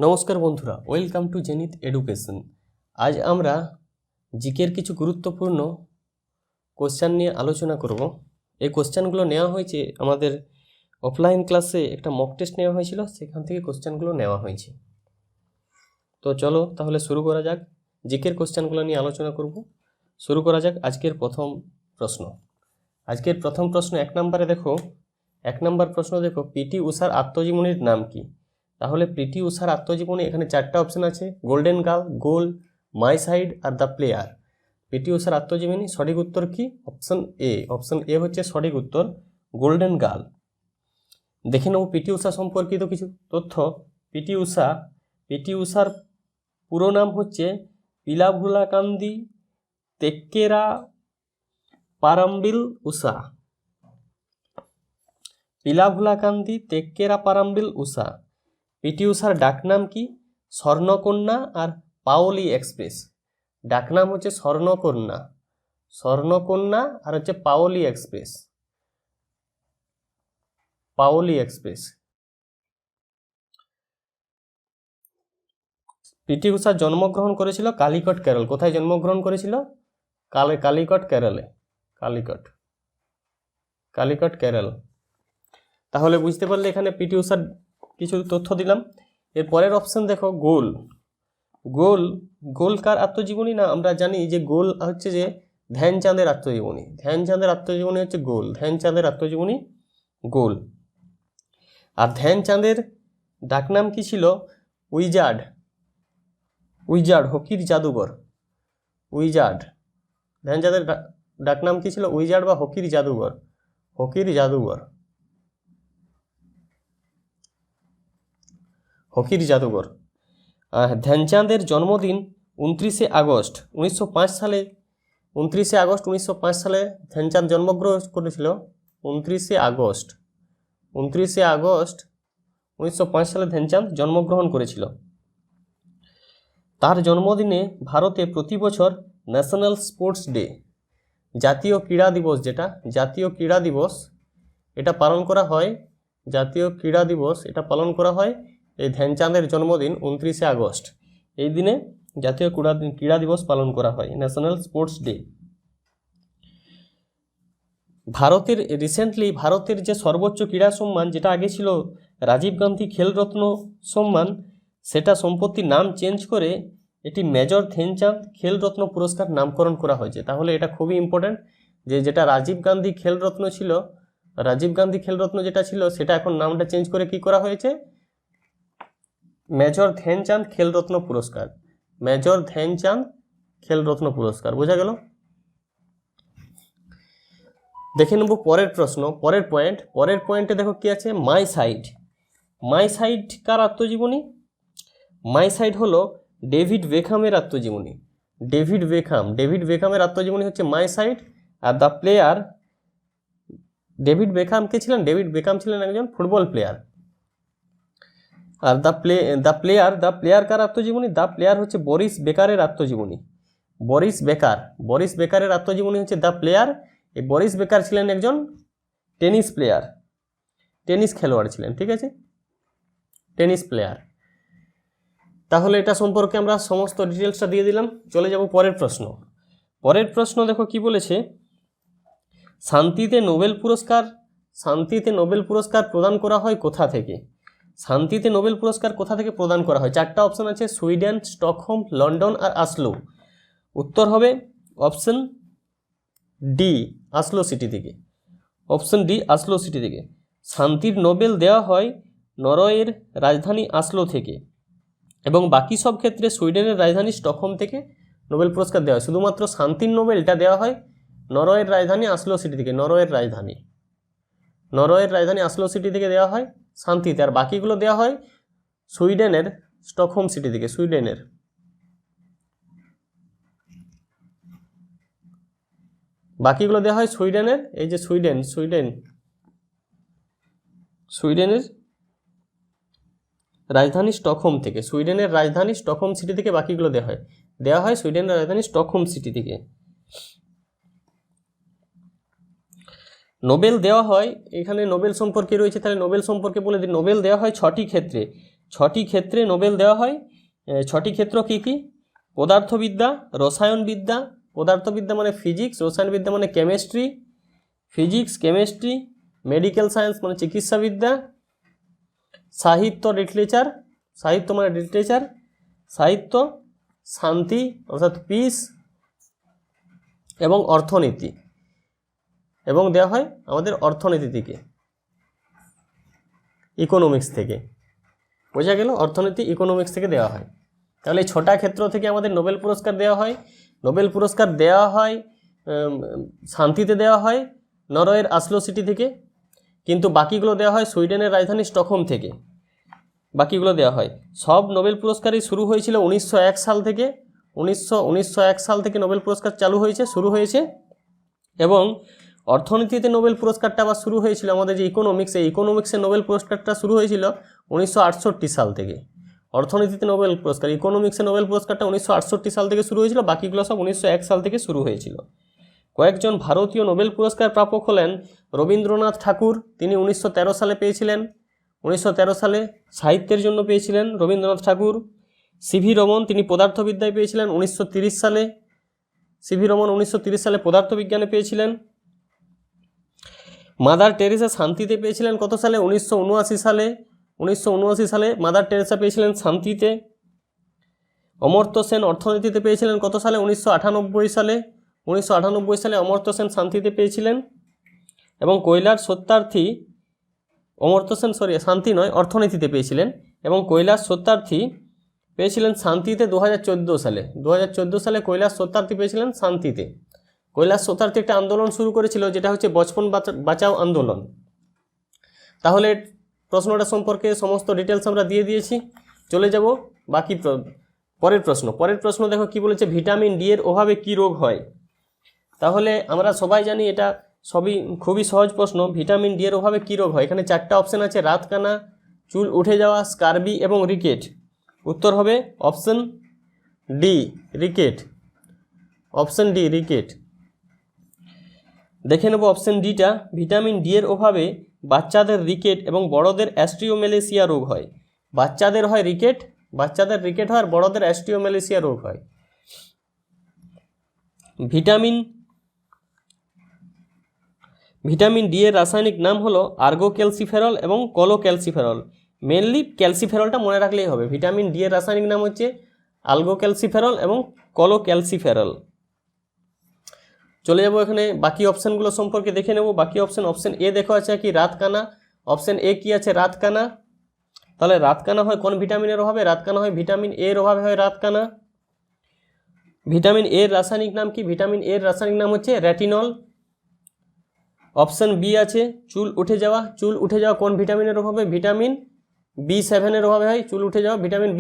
নমস্কার বন্ধুরা, welcome to zenith education. আজ আমরা জিকের কিছু গুরুত্বপূর্ণ কোশ্চেন নিয়ে আলোচনা করব। এই কোশ্চেনগুলো নেওয়া হয়েছে আমাদের অফলাইন ক্লাসে, একটা মক টেস্ট নেওয়া হয়েছিল, সেখান থেকে কোশ্চেনগুলো নেওয়া হয়েছে। তো চলো তাহলে শুরু করা যাক, জিকের কোশ্চেনগুলো নিয়ে আলোচনা করব। শুরু করা যাক আজকের প্রথম প্রশ্ন। আজকের প্রথম প্রশ্ন এক নম্বর প্রশ্ন দেখো, পিটি ঊষার আত্মজীবনীর নাম কি? তাহলে পিটি ঊষার আত্মজীবনী এখানে চারটা অপশন আছে, golden girl, goal, my side আর দ্য প্লেয়ার। পিটি ঊষার আত্মজীবনী সঠিক উত্তর কি? অপশন এ হচ্ছে সঠিক উত্তর, গোল্ডেন গার্ল। দেখে নেব পিটি ঊষা সম্পর্কিত কিছু তথ্য। পিটি ঊষার পুরো নাম হচ্ছে পিলাভুলাকান্দি তেক্কেরা পারাম্বিল ঊষা। পিলাভুলাকান্দি তেক্কেরা পারাম্বিল ঊষা। পিটি ঊষার ডাকনাম কি? স্বর্ণকন্যা আর পাওলি এক্সপ্রেস। ডাকনাম হচ্ছে স্বর্ণকন্যা আর হচ্ছে পাওলি এক্সপ্রেস। পিটি ঊষা জন্মগ্রহণ করেছিল কালিকট, কেরল। কোথায় জন্মগ্রহণ করেছিল? কালিকট, কেরলে। কালিকট, কেরল। তাহলে বুঝতে পারলে এখানে পিটি ঊষার কিছু তথ্য দিলাম। এর পরের অপশন দেখো, গোল কার আত্মজীবনী? না, আমরা জানি যে গোল হচ্ছে যে ধ্যানচাঁদের আত্মজীবনী হচ্ছে গোল। ধ্যানচাঁদের আত্মজীবনী গোল। আর ধ্যানচাঁদের ডাকনাম কি ছিল? উইজার্ড, হকির জাদুঘর। ধ্যানচাঁদের ডাকনাম কি ছিল? উইজার্ড বা হকির জাদুঘর। ধ্যানচাঁদের জন্মদিন 29শে আগস্ট 1905 সালে। 29শে আগস্ট ধ্যানচাঁদ জন্মগ্রহণ করেছিল। 29শে আগস্ট 1905 সালে ধ্যানচাঁদ জন্মগ্রহণ করেছিল। তার জন্মদিনে ভারতে প্রতি বছর ন্যাশনাল স্পোর্টস ডে, জাতীয় ক্রীড়া দিবস এটা পালন করা হয়। এই ধ্যানচাঁদের জন্মদিন 29শে আগস্ট, এই দিনে জাতীয় ক্রীড়া দিবস পালন করা হয়, ন্যাশনাল স্পোর্টস ডে। ভারতের যে সর্বোচ্চ ক্রীড়া সম্মান, যেটা আগে ছিল রাজীব গান্ধী খেলরত্ন সম্মান, সেটা সম্প্রতি নাম চেঞ্জ করে এটি মেজর ধ্যানচাঁদ খেলরত্ন পুরস্কার নামকরণ করা হয়েছে। তাহলে এটা খুবই ইম্পর্টেন্ট, যেটা রাজীব গান্ধী খেলরত্ন যেটা ছিল, সেটা এখন নামটা চেঞ্জ করে কি করা হয়েছে? মেজর ধ্যানচাঁদ খেলরত্ন পুরস্কার। বোঝা গেল? দেখে নেব পরের প্রশ্ন, পরের পয়েন্টে দেখো কি আছে, মাই সাইড কার আত্মজীবনী? মাই সাইড হলো ডেভিড বেকহামের আত্মজীবনী। ডেভিড বেকহামের আত্মজীবনী হচ্ছে মাই সাইড। আর দ্য প্লেয়ার, ডেভিড বেকহাম কে ছিলেন? ডেভিড বেকহাম ছিলেন একজন ফুটবল প্লেয়ার। আর দ্য প্লেয়ার কার আত্মজীবনী? দ্য প্লেয়ার হচ্ছে বরিস বেকারের আত্মজীবনী। বরিস বেকারের আত্মজীবনী হচ্ছে দ্য প্লেয়ার। এই বরিস বেকার ছিলেন একজন টেনিস খেলোয়াড় ছিলেন, ঠিক আছে, টেনিস প্লেয়ার। তাহলে এটা সম্পর্কে আমরা সমস্ত ডিটেলসটা দিয়ে দিলাম। চলে যাব পরের প্রশ্ন। দেখো কি বলেছে, শান্তিতে নোবেল পুরস্কার প্রদান করা হয় কোথা থেকে? শান্তিতে নোবেল পুরস্কার কোথা থেকে প্রদান করা হয়? চারটা অপশন আছে, সুইডেন, স্টকহোম, লন্ডন আর আসলো। উত্তর হবে অপশন ডি, আসলো সিটি থেকে। শান্তির নোবেল দেওয়া হয় নরওয়ের রাজধানী আসলো থেকে, এবং বাকি সব ক্ষেত্রে সুইডেনের রাজধানী স্টকহোম থেকে নোবেল পুরস্কার দেওয়া হয়। শুধুমাত্র শান্তির নোবেলটা দেওয়া হয় নরওয়ের রাজধানী আসলো সিটি থেকে। নরওয়ের রাজধানী আসলো সিটি থেকে দেওয়া হয় শান্তিতে, আর বাকিগুলো দেওয়া হয় সুইডেনের স্টকহোম সিটি থেকে। বাকিগুলো দেওয়া হয় সুইডেনের, এই যে সুইডেনের রাজধানী স্টকহোম থেকে। সুইডেনের রাজধানী স্টকহোম সিটি থেকে বাকিগুলো দেওয়া হয় সুইডেনের রাজধানী স্টকহোম সিটি থেকে। নোবেল দেওয়া হয়, এখানে নোবেল সম্পর্কে রয়েছে, তাহলে নোবেল সম্পর্কে বলে দিই। নোবেল দেওয়া হয় 6টি ক্ষেত্রে। ছটি ক্ষেত্রে নোবেল দেওয়া হয়। ছটি ক্ষেত্র কী কী? পদার্থবিদ্যা, রসায়নবিদ্যা, পদার্থবিদ্যা মানে ফিজিক্স, রসায়নবিদ্যা মানে chemistry, physics chemistry, medical science মানে চিকিৎসাবিদ্যা, সাহিত্য লিটারেচার, সাহিত্য মানে লিটারেচার, সাহিত্য, শান্তি অর্থাৎ পিস, এবং অর্থনীতি, এবং দেওয়া হয় আমাদের অর্থনীতি থেকে, ইকোনমিক্স থেকে। বোঝা গেল? অর্থনীতি ইকোনমিক্স থেকে দেওয়া হয়। তাহলে এই 6টা ক্ষেত্র থেকে আমাদের নোবেল পুরস্কার দেওয়া হয়। নোবেল পুরস্কার দেওয়া হয় শান্তিতে দেওয়া হয় নরওয়ের আসলো সিটি থেকে, কিন্তু বাকিগুলো দেওয়া হয় সুইডেনের রাজধানী স্টকহোম থেকে। বাকিগুলো দেওয়া হয়। সব নোবেল পুরস্কারই শুরু হয়েছিল 1901 সাল থেকে। 1901 সাল থেকে নোবেল পুরস্কার চালু হয়েছে, শুরু হয়েছে। এবং অর্থনীতিতে নোবেল পুরস্কারটা আবার শুরু হয়েছিল আমাদের যে ইকোনমিক্স, এই ইকোনমিক্সের নোবেল পুরস্কারটা শুরু হয়েছিল 1968 সাল থেকে। অর্থনীতিতে নোবেল পুরস্কার, ইকোনমিক্সে নোবেল পুরস্কারটা 1968 সাল থেকে শুরু হয়েছিল, বাকিগুলো সব 1901 সাল থেকে শুরু হয়েছিল। কয়েকজন ভারতীয় নোবেল পুরস্কার প্রাপক হলেন রবীন্দ্রনাথ ঠাকুর, তিনি 1913 সালে পেয়েছিলেন। 1913 সালে সাহিত্যের জন্য পেয়েছিলেন রবীন্দ্রনাথ ঠাকুর। সিভি রমন, তিনি পদার্থবিদ্যায় পেয়েছিলেন 1930 সালে। সিভি রমন 1930 সালে পদার্থবিজ্ঞানে পেয়েছিলেন। মাদার টেরেসা শান্তিতে পেয়েছিলেন কত সালে? 1979 সালে। 1979 সালে মাদার টেরেসা পেয়েছিলেন শান্তিতে। অমর্ত্য সেন অর্থনীতিতে পেয়েছিলেন কত সালে? 1998 সালে। 1998 সালে অমর্ত্য সেন শান্তিতে পেয়েছিলেন। এবং কৈলাস সত্যার্থী, অমর্ত্য সেন শান্তি নয়, অর্থনীতিতে পেয়েছিলেন। এবং কৈলাস সত্যার্থী পেয়েছিলেন শান্তিতে 2014 সালে। 2014 সালে কৈলাস সত্যার্থী পেয়েছিলেন শান্তিতে। কৈলাস সত্যার্থী একটা আন্দোলন শুরু করেছিল, যেটা হচ্ছে বচপন বাঁচাও আন্দোলন। তাহলে প্রশ্নটা সম্পর্কে সমস্ত ডিটেলস আমরা দিয়ে দিয়েছি। চলে যাব বাকি পরের প্রশ্ন। পরের প্রশ্ন দেখো কি বলেছে, ভিটামিন ডি এর অভাবে কি রোগ হয়? তাহলে আমরা সবাই জানি এটা খুবই সহজ প্রশ্ন। ভিটামিন ডি এর অভাবে কি রোগ হয়? এখানে 4টা অপশন আছে, রাতকানা, চুল উঠে যাওয়া, স্কারবি এবং রিকেট। উত্তর হবে option D, rickets. Option D, rickets. দেখে নেব অপশন ডিটা। ভিটামিন ডি এর অভাবে বাচ্চাদের রিকেট এবং বড়দের অ্যাস্ট্রিওমেলেসিয়া রোগ হয়। বাচ্চাদের হয় রিকেট, বাচ্চাদের রিকেট হয়, আর বড়দের অ্যাস্ট্রিওমেলেসিয়া রোগ হয়। ভিটামিন ডি এর রাসায়নিক নাম হলো আর্গোক্যালসিফেরল এবং কলোক্যালসিফেরল। মেনলি ক্যালসিফেরলটা মনে রাখলেই হবে। ভিটামিন ডি এর রাসায়নিক নাম হচ্ছে আর্গোক্যালসিফেরল এবং কলোক্যালসিফেরল। চলে যাব এখানে বাকি অপশানগুলো সম্পর্কে দেখে নেব। বাকি অপশন এ দেখো আছে কি রাতকানা। অপশন এ কি আছে? রাতকানা। তাহলে রাতকানা হয় কোন ভিটামিনের অভাবে? রাতকানা হয় ভিটামিন এর অভাবে হয় রাতকানা। ভিটামিন এর রাসায়নিক নাম কি? ভিটামিন এর রাসায়নিক নাম হচ্ছে রেটিনল। অপশন বি আছে চুল উঠে যাওয়া। চুল উঠে যাওয়া কোন ভিটামিনের অভাবে? ভিটামিন B7 এর অভাবে হয় চুল উঠে যাওয়া। ভিটামিন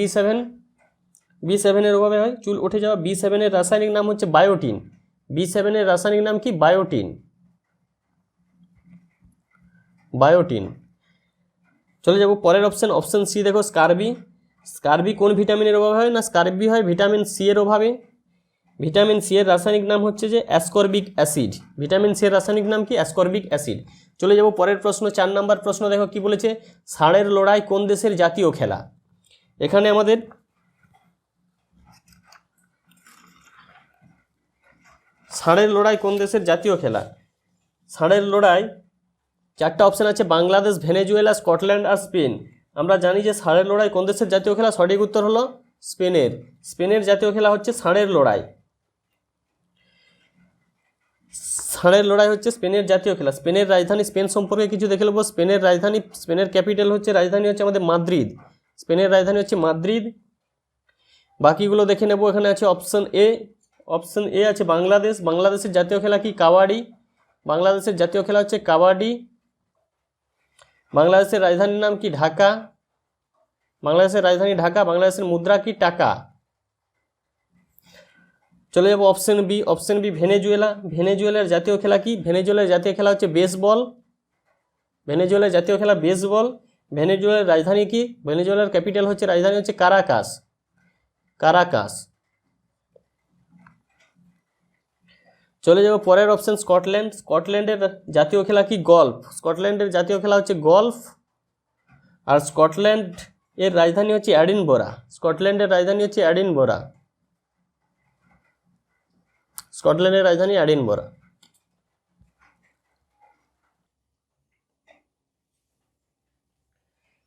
B7 এর অভাবে হয় চুল উঠে যাওয়া। B7 এর রাসায়নিক নাম হচ্ছে বায়োটিন। B7 এর রাসায়নিক নাম কি? বায়োটিন। বায়োটিন। চলে যাব পরের অপশন সি দেখো, স্কারবি। স্কারবি কোন ভিটামিনের অভাবে হয়? না, স্কারবি হয় ভিটামিন সি এর অভাবে। ভিটামিন সি এর রাসায়নিক নাম হচ্ছে যে অ্যাসকর্বিক অ্যাসিড। ভিটামিন সি এর রাসায়নিক নাম কি? Ascorbic acid. চলে যাব পরের প্রশ্ন, 4 নম্বর প্রশ্ন দেখো কি বলেছে, ষাঁড়ের লড়াই কোন দেশের জাতীয় খেলা? এখানে আমাদের ষাঁড়ের লড়াই কোন দেশের জাতীয় খেলা? ষাঁড়ের লড়াই 4টা অপশন আছে, বাংলাদেশ, ভেনেজুয়েলা, স্কটল্যান্ড আর স্পেন। আমরা জানি যে ষাঁড়ের লড়াই কোন দেশের জাতীয় খেলা। সঠিক উত্তর হলো স্পেনের। স্পেনের জাতীয় খেলা হচ্ছে ষাঁড়ের লড়াই। ষাঁড়ের লড়াই হচ্ছে স্পেনের জাতীয় খেলা। স্পেনের রাজধানী, স্পেন সম্পর্কে কিছু দেখে নেব। স্পেনের রাজধানী, স্পেনের ক্যাপিটাল হচ্ছে, রাজধানী হচ্ছে আমাদের মাদ্রিদ। স্পেনের রাজধানী হচ্ছে মাদ্রিদ। বাকিগুলো দেখে নেব। এখানে আছে অপশন এ। অপশন এ আছে বাংলাদেশ। বাংলাদেশের জাতীয় খেলা কি? কাবাডি। বাংলাদেশের জাতীয় খেলা হচ্ছে কাবাডি। বাংলাদেশের রাজধানীর নাম কি? ঢাকা। বাংলাদেশের রাজধানী ঢাকা। বাংলাদেশের মুদ্রা কি? টাকা। চলে যাব option B. Option B Venezuela. ভেনেজুয়েলার জাতীয় খেলা কি? ভেনেজুয়েলার জাতীয় খেলা হচ্ছে বেসবল। ভেনেজুয়েলার জাতীয় খেলা বেসবল। ভেনেজুয়েলার রাজধানী কি? ভেনেজুয়েলার ক্যাপিটাল হচ্ছে, রাজধানী হচ্ছে কারাকাস। কারাকাস। চলে যাব পরের অপশন স্কটল্যান্ড। স্কটল্যান্ডের জাতীয় খেলা কি? গল্ফ। স্কটল্যান্ডের জাতীয় খেলা হচ্ছে গল্ফ। আর স্কটল্যান্ড এর রাজধানী হচ্ছে এডিনবরা। স্কটল্যান্ডের রাজধানী হচ্ছে এডিনবরা। স্কটল্যান্ডের রাজধানী এডিনবরা।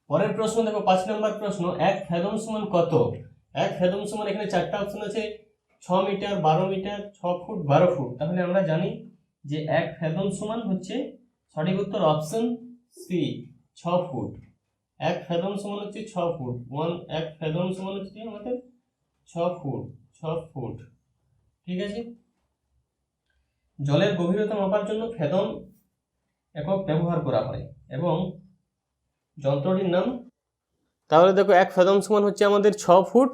পরের প্রশ্ন দেখো 5 নম্বর প্রশ্ন, 1 ফ্যাথম সমান কত? 1 ফ্যাথম সমান, এখানে চারটা অপশন আছে, 6 মিটার, 12 মিটার, 6 ফুট, 12 ফুট। তাহলে আমরা জানি যে 1 ফ্যাথম সমান হচ্ছে, সঠিক উত্তর অপশন সি, 6 ফুট। 1 ফ্যাথম সমান হচ্ছে 6 ফুট। 1 ফ্যাথম সমান হচ্ছে আমাদের 6 ফুট। 6 ফুট, ঠিক আছে। জলের গভীরতা মাপার জন্য ফ্যাথম একক ব্যবহার করা হয় এবং যন্ত্রটির নাম, তাহলে দেখো 1 ফ্যাথম সমান হচ্ছে আমাদের 6 ফুট।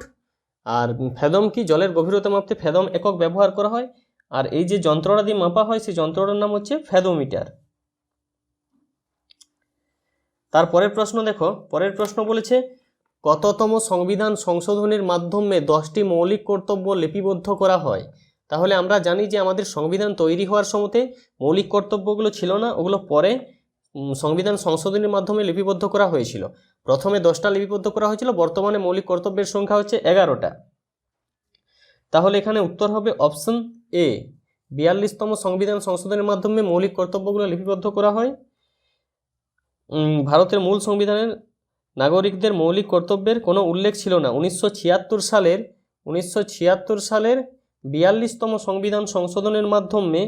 আর ফ্যাথম কি? জলের গভীরতা মাপতে ফ্যাথম একক ব্যবহার করা হয়। আর এই যে যন্ত্রটা দিয়ে মাপা হয় সেই যন্ত্রটার নাম হচ্ছে ফ্যাথোমিটার। তারপরের প্রশ্ন দেখো, পরের প্রশ্ন বলেছে কততম সংবিধান সংশোধনের মাধ্যমে 10টি মৌলিক কর্তব্য লিপিবদ্ধ করা হয়? তাহলে আমরা জানি যে আমাদের সংবিধান তৈরি হওয়ার সময়তে মৌলিক কর্তব্যগুলো ছিল না, ওগুলো পরে সংবিধান সংশোধনের মাধ্যমে লিপিবদ্ধ করা হয়েছিল। প্রথমে 10টা লিপিবদ্ধ করা হয়েছিল, বর্তমানে মৌলিক কর্তব্যের সংখ্যা হচ্ছে 11টা। তাহলে এখানে উত্তর হবে অপশন এ, 42তম সংবিধান সংশোধনের মাধ্যমে মৌলিক কর্তব্যগুলো লিপিবদ্ধ করা হয়। ভারতের মূল সংবিধানের নাগরিকদের মৌলিক কর্তব্যের কোনো উল্লেখ ছিল না। 1976 সালের 42তম সংবিধান সংশোধনের মাধ্যমে,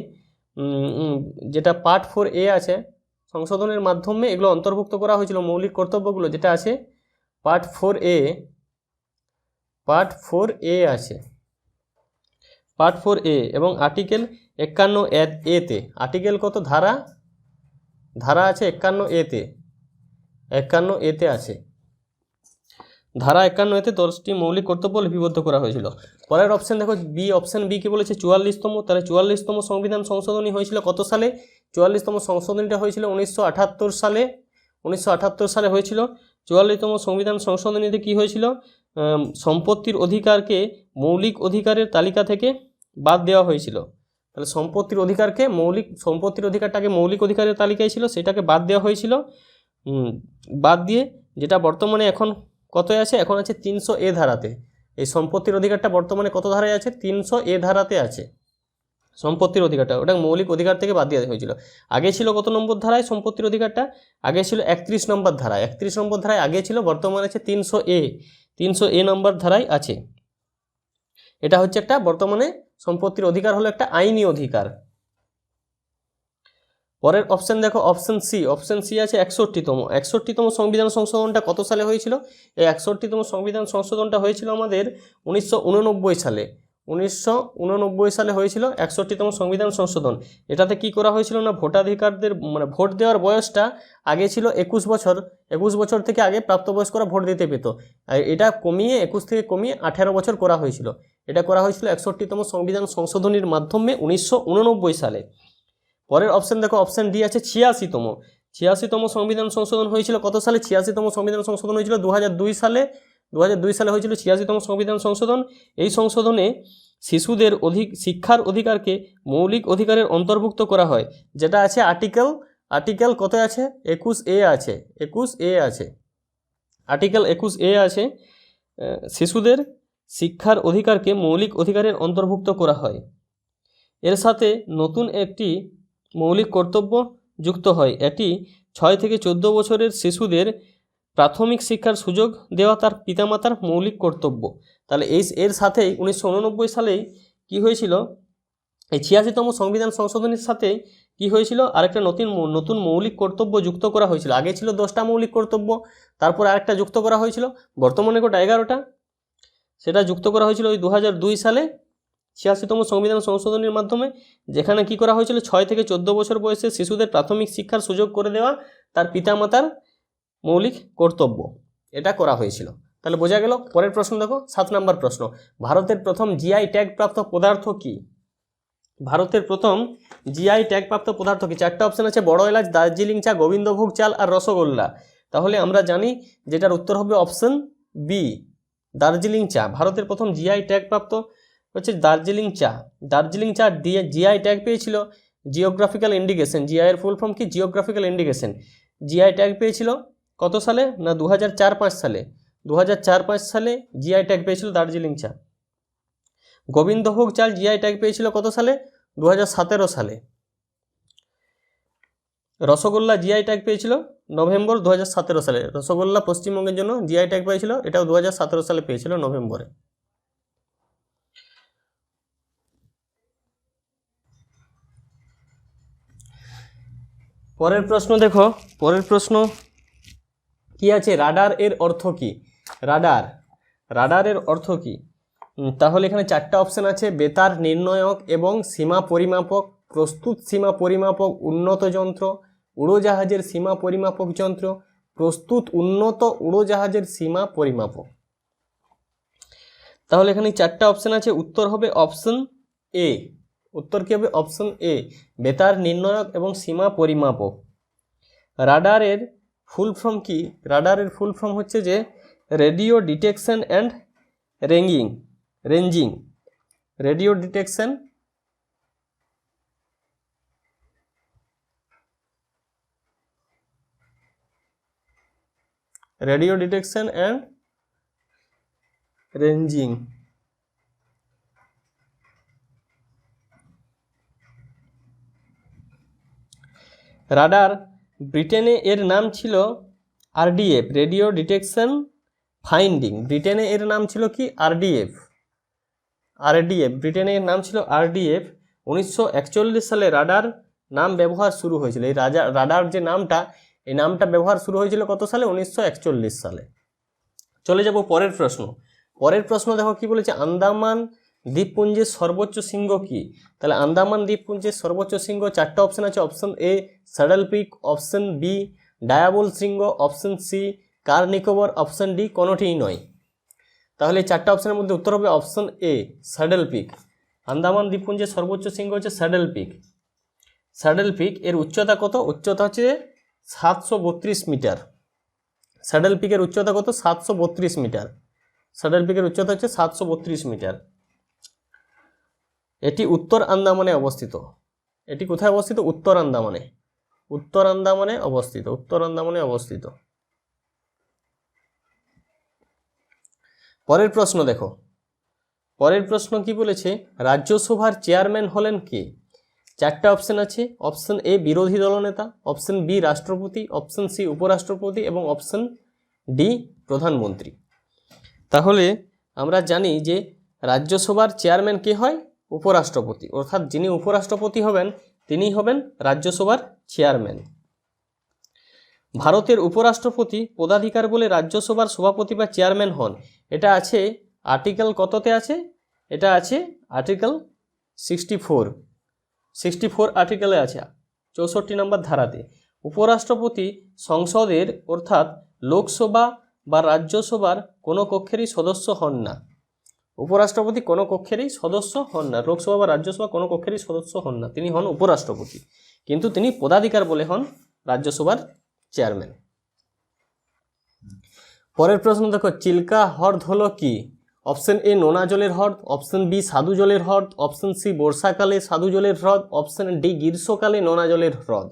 যেটা পার্ট 4A আছে, সংশোধনের মাধ্যমে এগুলো অন্তর্ভুক্ত করা হয়েছিল মৌলিক কর্তব্যগুলো, যেটা আছে পার্ট 4A আছে, পার্ট 4A এবং আর্টিকেল 51A তে, আর্টিকেল কত, ধারা আছে 51A তে আছে, ধারা 51A তে 10টি মৌলিক কর্তব্য লিপিবদ্ধ করা হয়েছিল। পরের অপশন দেখো বি, অপশন বি কি বলেছে 44তম। তাহলে 44তম সংবিধান সংশোধনী হয়েছিল কত সালে? 44তম সংশোধনীটা হয়েছিল 1978 সালে। 1978 সালে হয়েছিল। 44তম সংবিধান সংশোধনীতে কি হয়েছিল? সম্পত্তির অধিকারকে মৌলিক অধিকারের তালিকা থেকে বাদ দেওয়া হয়েছিল। তাহলে সম্পত্তির অধিকারটাকে মৌলিক অধিকারের তালিকায় ছিল, সেটাকে বাদ দেওয়া হয়েছিল। বাদ দিয়ে যেটা বর্তমানে এখন কত আছে? এখন আছে 300A ধারাতে। এই সম্পত্তির অধিকারটা বর্তমানে কত ধারায় আছে? 300A ধারাতে আছে সম্পত্তির অধিকারটা। ওটা মৌলিক অধিকার থেকে বাদ দেওয়া হয়েছিল। আগে ছিল কত নম্বর ধারায় সম্পত্তির অধিকারটা? আগে ছিল 31 নম্বর ধারায়। 31 নম্বর ধারায় আগে ছিল, বর্তমানে আছে 300A নম্বর ধারায় আছে। এটা হচ্ছে একটা বর্তমানে সম্পত্তির অধিকার, হলো একটা আইনি অধিকার। পরের অপশন দেখো অপশন সি আছে 61তম সংবিধান সংশোধনটা কত সালে হয়েছিল? এই 61তম সংবিধান সংশোধনটা হয়েছিল আমাদের 1989 সালে। 1989 সালে হয়েছিল 61তম সংবিধান সংশোধন। এটাতে কি করা হয়েছিল না, ভোটাধিকারদের মানে ভোট দেওয়ার বয়সটা আগে ছিল 21 বছর। 21 বছর থেকে আগে প্রাপ্তবয়স্করা ভোট দিতে পেত। এটা কমিয়ে 21 থেকে কমিয়ে 18 বছর করা হয়েছিল। এটা করা হয়েছিল 61তম সংবিধান সংশোধনীর মাধ্যমে 1989 সালে। পরের অপশন দেখো অপশন ডি আছে 86তম সংবিধান সংশোধন হয়েছিল কত সালে? 86তম সংবিধান সংশোধন হয়েছিল 2002 সালে। 2002 সালে হয়েছিল 86তম সংবিধান সংশোধন। এই সংশোধনে শিশুদের শিক্ষার অধিকারকে মৌলিক অধিকারের অন্তর্ভুক্ত করা হয়, যেটা আছে আর্টিকেল কত আছে? 21A আছে। আর্টিকেল 21A আছে। শিশুদের শিক্ষার অধিকারকে মৌলিক অধিকারের অন্তর্ভুক্ত করা হয়। এর সাথে নতুন একটি মৌলিক কর্তব্য যুক্ত হয়। এটি 6 থেকে 14 বছরের শিশুদের প্রাথমিক শিক্ষার সুযোগ দেওয়া তার পিতামাতার মৌলিক কর্তব্য। তাহলে এর সাথেই 1989 সালেই কি হয়েছিল? এই 86তম সংবিধান সংশোধনের সাথে কি হয়েছিল? আরেকটা নতুন মৌলিক কর্তব্য যুক্ত করা হয়েছিল। আগে ছিল 10টা মৌলিক কর্তব্য, তারপর আরেকটা যুক্ত করা হয়েছিল, বর্তমানে গোটা 11টা। সেটা যুক্ত করা হয়েছিল ওই 2002 সালে 86তম সংবিধান সংশোধনের মাধ্যমে, যেখানে কি করা হয়েছিল? 6 থেকে 14 বছর বয়সে শিশুদের প্রাথমিক শিক্ষার সুযোগ করে দেওয়া তার পিতামাতার মৌলিক কর্তব্য, এটা করা হয়েছিল। তাহলে বোঝা গেল। পরের প্রশ্ন দেখো 7 নম্বর প্রশ্ন, ভারতের প্রথম জিআই ট্যাগ প্রাপ্ত পদার্থ কি? ভারতের প্রথম জিআই ট্যাগ প্রাপ্ত পদার্থ কি? 4টা অপশন আছে, বড় এলাচ, দার্জিলিং চা, গোবিন্দভোগ চাল আর রসগোল্লা। তাহলে আমরা জানি যেটার উত্তর হবে অপশন বি, দার্জিলিং চা। ভারতের প্রথম জিআই ট্যাগ প্রাপ্ত হচ্ছে দার্জিলিং চা। দার্জিলিং চা জিআই ট্যাগ পেয়েছিল জিওগ্রাফিক্যাল ইন্ডিকেশন। জিআই এর ফুল ফর্ম কি? Geographical indication. জিআই ট্যাগ পেয়েছিল কত সালে? না 2004-5 সালে। 2004-5 সালে জিআই ট্যাগ পেয়েছিল দার্জিলিং চা। গোবিন্দভোগ চাল জিআই ট্যাগ পেয়েছিল কত সালে? 2017 সালে। রসগোল্লা জিআই ট্যাগ পেয়েছিল নভেম্বর 2017 সালে। রসগোল্লা পশ্চিমবঙ্গের জন্য জিআই ট্যাগ পেয়েছিল, এটাও 2017 সালে পেয়েছিল নভেম্বরে। পরের প্রশ্ন দেখো, পরের প্রশ্ন কি আছে? রাডার এর অর্থ কি? রাডারের অর্থ কি? তাহলে এখানে 4টা অপশন আছে: বেতার নির্ণায়ক এবং সীমা পরিমাপক, প্রস্তুত সীমা পরিমাপক উন্নত যন্ত্র, উড়োজাহাজের সীমা পরিমাপক যন্ত্র, প্রস্তুত উন্নত উড়োজাহাজের সীমা পরিমাপক। তাহলে এখানে 4টা অপশন আছে, উত্তর হবে অপশন এ। উত্তর কি হবে? অপশন এ, বেতার নির্ণায়ক এবং সীমা পরিমাপক। রাডারের ফুল ফর্ম কি? রাডারের ফুল ফর্ম হচ্ছে যে radio detection and ranging. Radio detection and ranging. Radar ব্রিটেনে এর নাম ছিল আরডিএফ, রেডিও ডিটেকশন ফাইন্ডিং। ব্রিটেনে এর নাম ছিল কি? আরডিএফ। ব্রিটেনে এর নাম ছিল আরডিএফ। 1941 সালে রাডার নাম ব্যবহার শুরু হয়েছিল। এই রাডার যে নামটা, এই নামটা ব্যবহার শুরু হয়েছিল কত সালে? 1941 সালে। চলে যাব পরের প্রশ্ন। পরের প্রশ্ন দেখো কি বলেছে, আন্দামান দ্বীপপুঞ্জের সর্বোচ্চ শৃঙ্গ কি? তাহলে আন্দামান দ্বীপপুঞ্জের সর্বোচ্চ শৃঙ্গ 4টা অপশন আছে। Option A saddle peak, option B ডায়াবল শৃঙ্গ, option C Car Nicobar, option D কোনোটিই নয়। তাহলে 4টা অপশনের মধ্যে উত্তর হবে option A saddle peak. Andaman দ্বীপপুঞ্জের সর্বোচ্চ শৃঙ্গ হচ্ছে স্যাডল পিক। স্যাডল পিক এর উচ্চতা কত? উচ্চতা হচ্ছে 732 মিটার। স্যাডল পিকের উচ্চতা কত? 732 মিটার। স্যাডল পিকের উচ্চতা হচ্ছে 732 মিটার। এটি উত্তর আন্দামানে অবস্থিত। এটি কোথায় অবস্থিত? উত্তর আন্দামানে। উত্তর আন্দামানে অবস্থিত। উত্তর আন্দামানে অবস্থিত। পরের প্রশ্ন দেখো। পরের প্রশ্ন কি বলেছে, রাজ্যসভার চেয়ারম্যান হলেন কে? 4টা অপশন আছে। অপশন এ বিরোধী দলনেতা, অপশন বি রাষ্ট্রপতি, অপশন সি উপরাষ্ট্রপতি এবং অপশন ডি প্রধানমন্ত্রী। তাহলে আমরা জানি যে রাজ্যসভার চেয়ারম্যান কে হয়? উপরাষ্ট্রপতি। অর্থাৎ যিনি উপরাষ্ট্রপতি হবেন তিনি হবেন রাজ্যসভার চেয়ারম্যান। ভারতের উপরাষ্ট্রপতি পদাধিকার বলে রাজ্যসভার সভাপতি বা চেয়ারম্যান হন। এটা আছে আর্টিকেল কততে আছে? এটা আছে আর্টিকেল 64 আর্টিকেলে আছে, 64 নম্বর ধারাতে। উপরাষ্ট্রপতি সংসদের অর্থাৎ লোকসভা বা রাজ্যসভার কোনো কক্ষেরই সদস্য হন না। উপরাষ্ট্রপতি কোনো কক্ষেরই সদস্য হন না, লোকসভা বা রাজ্যসভা কোনো কক্ষেরই সদস্য হন না, তিনি হন উপরাষ্ট্রপতি। কিন্তু তিনি পদাধিকার বলে হন রাজ্যসভার চেয়ারম্যান। পরের প্রশ্ন দেখো, চিল্কা হ্রদ হলো কি? অপশন এ নোনা জলের হ্রদ, অপশন বি সাধু জলের হ্রদ, অপশন সি বর্ষাকালে সাধু জলের হ্রদ, অপশন ডি গ্রীষ্মকালে নোনা জলের হ্রদ।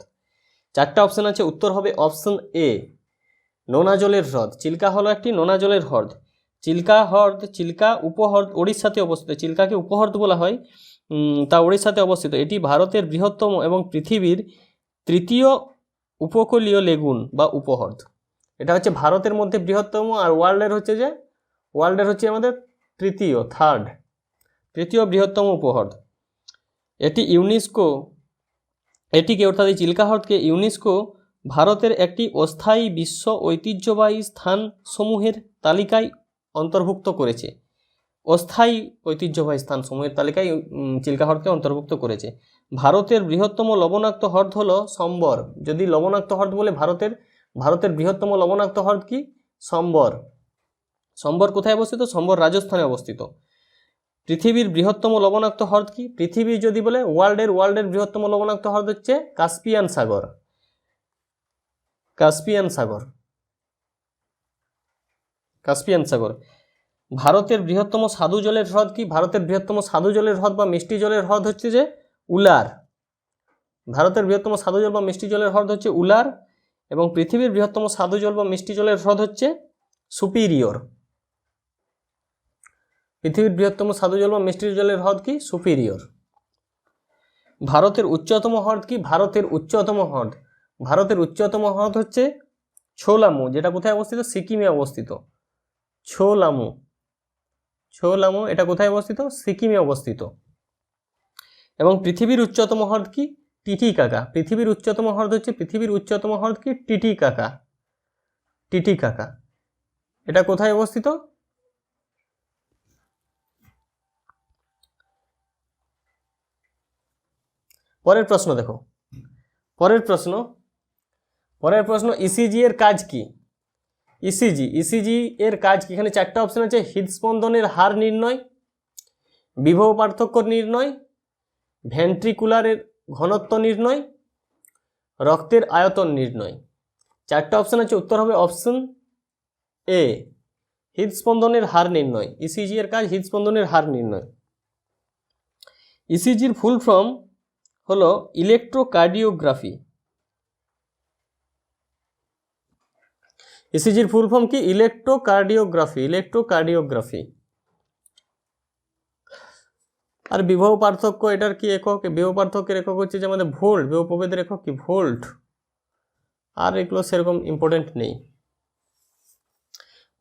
4টা অপশন আছে, উত্তর হবে অপশন এ নোনা জলের হ্রদ। চিল্কা হলো একটি নোনা জলের হ্রদ। চিল্কা হ্রদ, চিল্কা উপহ্রদ ওড়িশাতে অবস্থিত। চিল্কাকে উপহ্রদ বলা হয়, তা ওড়িশাতে অবস্থিত। এটি ভারতের বৃহত্তম এবং পৃথিবীর 3য় উপকূলীয় লেগুন বা উপহ্রদ। এটা হচ্ছে ভারতের মধ্যে বৃহত্তম, আর ওয়ার্ল্ডের হচ্ছে আমাদের তৃতীয় বৃহত্তম উপহ্রদ। এটিকে অর্থাৎ এই চিল্কা হ্রদকে ইউনেস্কো ভারতের একটি অস্থায়ী বিশ্ব ঐতিহ্যবাহী স্থান সমূহের তালিকায় অন্তর্ভুক্ত করেছে। অস্থায়ী ঐতিহ্যবাহী স্থান সমূহের তালিকায় চিল্কা হ্রদকে অন্তর্ভুক্ত করেছে। ভারতের বৃহত্তম লবণাক্ত হ্রদ হলো সম্বর। যদি লবণাক্ত হ্রদ বলে ভারতের বৃহত্তম লবণাক্ত হ্রদ কি? সম্বর। সম্বর কোথায় অবস্থিত? সম্বর রাজস্থানে অবস্থিত। পৃথিবীর বৃহত্তম লবণাক্ত হ্রদ কি? পৃথিবীর যদি বলে ওয়ার্ল্ডের বৃহত্তম লবণাক্ত হ্রদ হচ্ছে কাস্পিয়ান সাগর। ভারতের বৃহত্তম স্বাদু জলের হ্রদ কি? ভারতের বৃহত্তম স্বাদু জলের হ্রদ বা মিষ্টি জলের হ্রদ হচ্ছে যে উলার। ভারতের বৃহত্তম স্বাদু জল বা মিষ্টি জলের হ্রদ হচ্ছে উলার, এবং পৃথিবীর বৃহত্তম স্বাদু জল বা মিষ্টি জলের হ্রদ হচ্ছে সুপিরিয়র। পৃথিবীর বৃহত্তম স্বাদু জল বা মিষ্টি জলের হ্রদ কি? সুপিরিয়র। ভারতের উচ্চতম হ্রদ কি? ভারতের উচ্চতম হ্রদ হচ্ছে ছোলামু, যেটা কোথায় অবস্থিত? সিকিমে অবস্থিত। ছোলামু এটা কোথায় অবস্থিত? সিকিমে অবস্থিত। এবং পৃথিবীর উচ্চতম হ্রদ কি? টিটিকাকা। পৃথিবীর উচ্চতম হ্রদ কি? টিটিকাকা। এটা কোথায় অবস্থিত? পরের প্রশ্ন দেখো। পরের প্রশ্ন ইসিজি এর কাজ কি? ইসিজি এর কাজ কি? এখানে চারটা অপশন আছে। হৃদস্পন্দনের হার নির্ণয়, বিভব পার্থক্য নির্ণয়, ভেন্ট্রিকুলারের ঘনত্ব নির্ণয়, রক্তের আয়তন নির্ণয়। চারটা অপশন আছে, উত্তর হবে অপশন এ, হৃদস্পন্দনের হার নির্ণয়। ইসিজি এর কাজ হৃদস্পন্দনের হার নির্ণয়। ইসিজির ফুল ফর্ম হলো ইলেকট্রোকার্ডিওগ্রাফি। ইসিজির ফুল ফর্ম কি? ইলেকট্রোকার্ডিওগ্রাফি। আর বিভব পার্থক্য এটার কি একক? বিভব পার্থক্যের একক হচ্ছে যে আমাদের ভোল্ট। বিভব প্রভেদের একক কি? ভোল্ট। আর এগুলো সেরকম ইম্পর্টেন্ট নেই।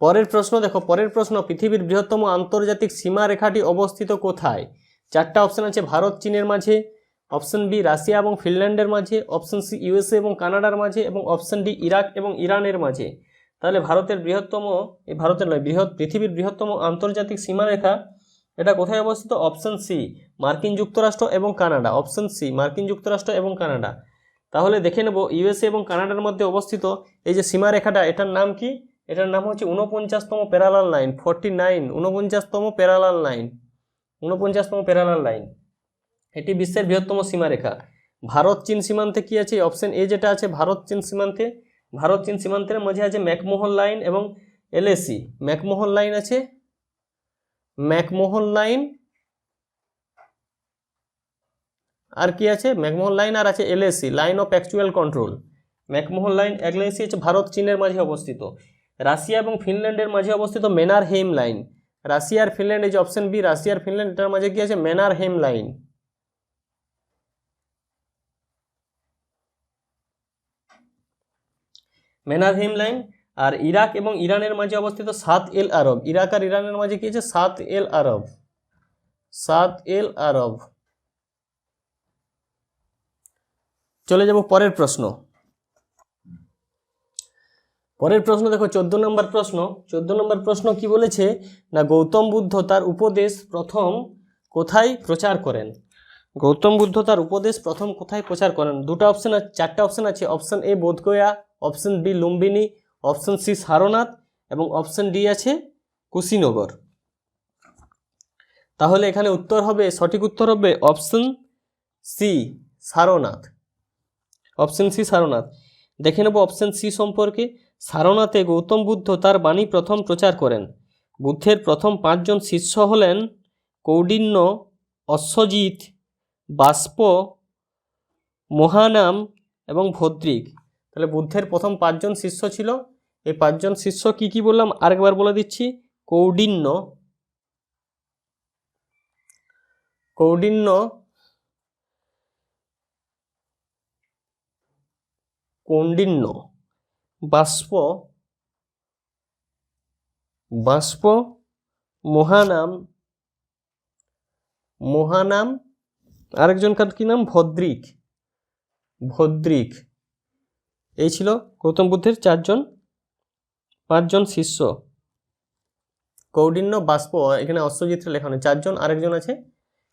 পরের প্রশ্ন দেখো। পৃথিবীর বৃহত্তম আন্তর্জাতিক সীমা রেখাটি অবস্থিত কোথায়? চারটা অপশন আছে। ভারত চীনের মাঝে, অপশন বি রাশিয়া এবং ফিনল্যান্ডের মাঝে, অপশন সি ইউএসএ এবং কানাডার মাঝে, এবং অপশন ডি ইরাক এবং ইরানের মাঝে। তাহলে পৃথিবীর বৃহত্তম আন্তর্জাতিক সীমারেখা এটা কোথায় অবস্থিত? অপশন সি, মার্কিন যুক্তরাষ্ট্র এবং কানাডা। অপশন সি, মার্কিন যুক্তরাষ্ট্র এবং কানাডা। তাহলে দেখে নেব ইউএসএ এবং কানাডার মধ্যে অবস্থিত এই যে সীমারেখাটা, এটার নাম কি? এটার নাম হচ্ছে 49তম প্যারালাল লাইন। 49, 49তম প্যারালাল লাইন। এটি বিশ্বের বৃহত্তম সীমারেখা। ভারত চীন সীমান্তে কি আছে? অপশন এ যেটা আছে, ভারত চীন সীমান্তের মাঝে আছে ম্যাকমোহন লাইন এবং এলএসি। ম্যাকমোহন লাইন আছে, আর কি আছে? ম্যাকমোহন লাইন আর আছে LAC, line of actual control. McMahon line, LAC হচ্ছে ভারত চীনের মাঝে অবস্থিত। রাশিয়া এবং ফিনল্যান্ডের মাঝে অবস্থিত ম্যানারহেইম লাইন। রাশিয়া আর ফিনল্যান্ড, এই যে অপশন বি রাশিয়া আর ফিনল্যান্ড, এটার মাঝে কি আছে? ম্যানারহেইম লাইন। আর ইরাক এবং ইরানের মাঝে অবস্থিত সাত এল আরব। ইরাক আর ইরানের মাঝে কি আছে? সাত এল আরব। চলে যাব পরের প্রশ্ন দেখো। 14 নম্বর প্রশ্ন কি বলেছে না, গৌতম বুদ্ধ তার উপদেশ প্রথম কোথায় প্রচার করেন? দুটো অপশন আছে, চারটা অপশন আছে। Option A Bodhgaya, option B Lumbini, option C Sarnath এবং অপশন ডি আছে কুশিনগর। তাহলে এখানে সঠিক উত্তর হবে অপশন সি সারনাথ। দেখে নেব অপশন সি সম্পর্কে। সারনাথে গৌতম বুদ্ধ তার বাণী প্রথম প্রচার করেন। বুদ্ধের প্রথম 5 জন শিষ্য হলেন কৌডিন্য, অশ্বজিৎ, বাষ্প, মহানাম এবং ভদ্রিক। তাহলে বুদ্ধের প্রথম 5 জন শিষ্য ছিল। এই 5 জন শিষ্য কি কি বললাম আরেকবার বলে দিচ্ছি। কৌডিন্য, বাষ্প, মহানাম, আরেকজন কার কি নাম? ভদ্রিক। এই ছিল গৌতম বুদ্ধের 5 জন শিষ্য। কৌডিন্য, বাষ্প, এখানে অশ্বজিৎটা লেখানো 4 জন, আরেকজন আছে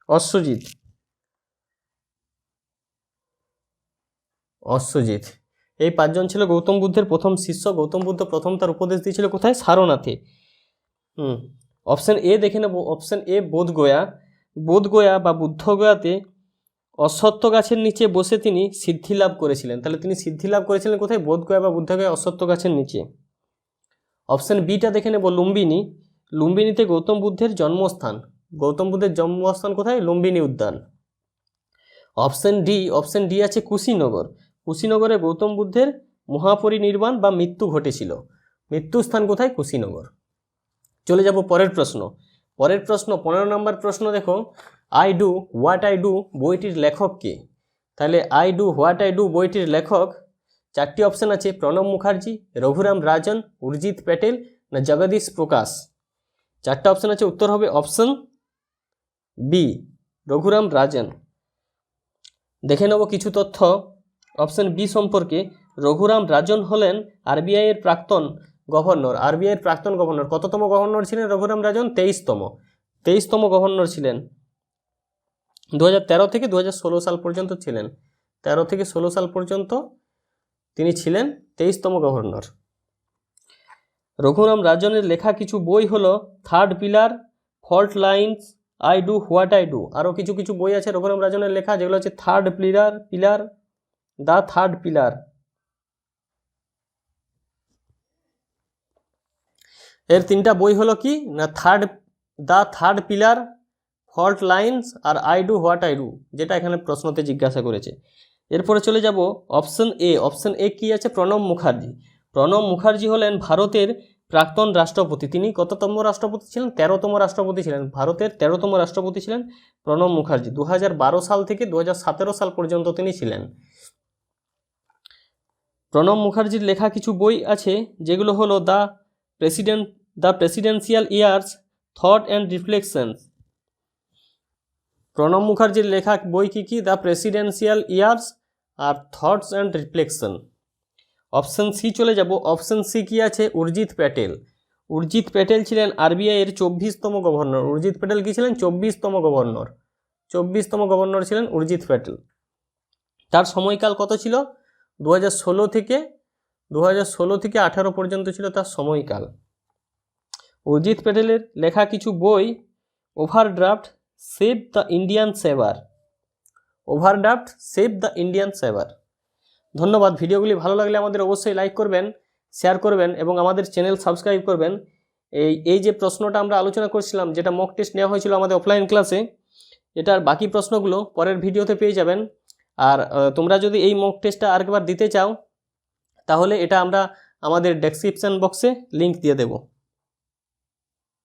অশ্বজিৎ। এই 5 জন ছিল গৌতম বুদ্ধের প্রথম শিষ্য। গৌতম বুদ্ধ প্রথম তার উপদেশ দিয়েছিল কোথায়? সারনাথে। অপশন এ দেখে নেব। অপশন এ বোধগয়া বা বুদ্ধগয়াতে অশ্বত্থ গাছের নিচে বসে তিনি সিদ্ধি লাভ করেছিলেন। তাহলে তিনি সিদ্ধি লাভ করেছিলেন কোথায়? বোধগয়া বা বুদ্ধগয়া অশ্বত্থ গাছের নিচে। অপশন বিটা দেখে নেব লুম্বিনীতে গৌতম বুদ্ধের জন্মস্থান। কোথায়? লুম্বিনী উদ্যান। অপশন ডি আছে কুশিনগরে গৌতম বুদ্ধের মহাপরিনির্বাণ বা মৃত্যু ঘটেছিল। মৃত্যুস্থান কোথায়? কুশীনগর। চলে যাব পরের প্রশ্ন। 15 নম্বর প্রশ্ন দেখো, I do what I do বইটির লেখক কে? তাহলে I do what I do বইটির লেখক 4টি অপশান আছে, প্রণব মুখার্জি, রঘুরাম রাজন, উর্জিত প্যাটেল না জগদীশ প্রকাশ। 4টা অপশান আছে, উত্তর হবে অপশন বি, রঘুরাম রাজন। দেখে নেব কিছু তথ্য অপশন বি সম্পর্কে। রঘুরাম রাজন হলেন আরবিআই এর প্রাক্তন গভর্নর। আরবিআই এর প্রাক্তন গভর্নর। কততম গভর্নর ছিলেন রঘুরাম রাজন? 23তম গভর্নর ছিলেন। 2013 থেকে 2016 সাল পর্যন্ত ছিলেন। 13 থেকে 16 সাল পর্যন্ত তিনি ছিলেন 23তম গভর্নর। রঘুরাম রাজনের লেখা কিছু বই হলো third pillar, fault lines, I do what I do. আরও কিছু কিছু বই আছে রঘুরাম রাজনের লেখা, যেগুলো হচ্ছে third pillar, the third pillar. এর 3টা বই হলো কি না, the third pillar, fault lines আর I do what I do, যেটা এখানে প্রশ্নতে জিজ্ঞাসা করেছে। এরপরে চলে যাব অপশন এ। অপশন এ কি আছে? প্রণব মুখার্জি। প্রণব মুখার্জি হলেন ভারতের প্রাক্তন রাষ্ট্রপতি। তিনি কততম রাষ্ট্রপতি ছিলেন? 13তম রাষ্ট্রপতি ছিলেন। ভারতের 13তম রাষ্ট্রপতি ছিলেন প্রণব মুখার্জি। 2012 সাল থেকে 2017 সাল পর্যন্ত তিনি ছিলেন। প্রণব মুখার্জির লেখা কিছু বই আছে, যেগুলো হলো the presidential years, thought and reflections. Pranab মুখার্জির লেখা বই কি কি? দ্য প্রেসিডেন্সিয়াল ইয়ার্স আর thoughts and reflection. Option C চলে যাব। অপশন সি কি আছে? উর্জিত প্যাটেল। উর্জিত প্যাটেল ছিলেন আরবিআই এর 24তম গভর্নর। উর্জিত প্যাটেল কি ছিলেন? 24তম গভর্নর। 24তম গভর্নর ছিলেন উর্জিত প্যাটেল। তার সময়কাল কত ছিল? 2016 থেকে 18 পর্যন্ত ছিল তার সময়কাল। উর্জিত প্যাটেলের লেখা কিছু বই overdraft, save the Indian saver. Overdraft, save the Indian saver. ধন্যবাদ। ভিডিওগুলি ভালো লাগলে আমাদের অবশ্যই লাইক করবেন, শেয়ার করবেন এবং আমাদের চ্যানেল সাবস্ক্রাইব করবেন। এই যে প্রশ্নটা আমরা আলোচনা করছিলাম, যেটা মক টেস্ট নেওয়া হয়েছিল আমাদের অফলাইন ক্লাসে, এটার বাকি প্রশ্নগুলো পরের ভিডিওতে পেয়ে যাবেন। আর তোমরা যদি এই মক টেস্টটা আরেকবার দিতে চাও, তাহলে এটা আমরা আমাদের ডেসক্রিপশন বক্সে লিঙ্ক দিয়ে দেবো।